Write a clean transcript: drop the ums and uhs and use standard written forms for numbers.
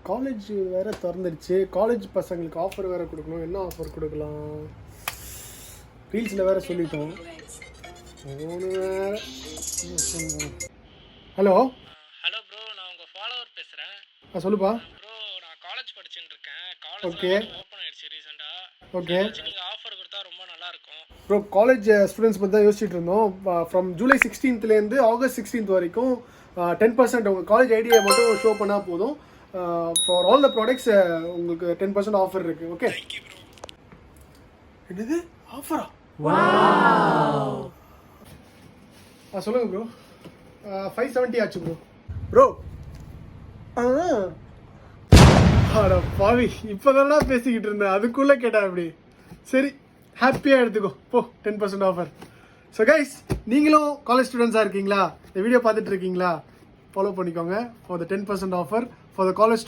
College வேறு திறந்துடுச்சு. College பசங்களுக்கு offer வேறு கொடுக்கணும். என்ன ஆஃபர் கொடுக்கலாம்? ரீல்ஸில் வேறு சொல்லிட்டோம். ஒன்று வேறு. ஹலோ ஹலோ ப்ரோ, நான் உங்கள் ஃபாலோவர் பேசுகிறேன். சொல்லுப்பா. ப்ரோ, நான் காலேஜ் படிச்சுட்டு இருக்கேன். காலேஜ் ஓகே ஓப்பன் ஆயிடுச்சு ரீசெண்டாக. ஓகே நீங்கள் ஆஃபர் கொடுத்தா ரொம்ப நல்லாயிருக்கும். ப்ரோ, காலேஜ் ஸ்டூடெண்ட்ஸ் பற்றி தான் யோசிச்சுட்டு இருந்தோம். From July 16th August 16th வரைக்கும் 10% உங்கள் காலேஜ் ஐடியை மட்டும் ஷோ பண்ணால் போதும். ஃபார் ஆல் த ப்ராடக்ட்ஸ் உங்களுக்கு 10% ஆஃபர் இருக்குது. ஓகே, என்னது ஆஃபரா? சொல்லுங்கள் ப்ரோ. 570 ஆச்சு ப்ரோ. ப்ரோ அட பாவி, இப்போதானடா பேசிக்கிட்டு இருந்தேன், அதுக்குள்ளே கேட்டேன் அப்படி. சரி, ஹாப்பியாக எடுத்துக்கோ போ, 10% ஆஃபர். ஸோ கைஸ், நீங்களும் காலேஜ் ஸ்டூடெண்ட்ஸாக இருக்கீங்களா? இந்த வீடியோ பார்த்துட்டு இருக்கீங்களா? ஃபாலோ பண்ணிக்கோங்க for the 10% offer for the college student.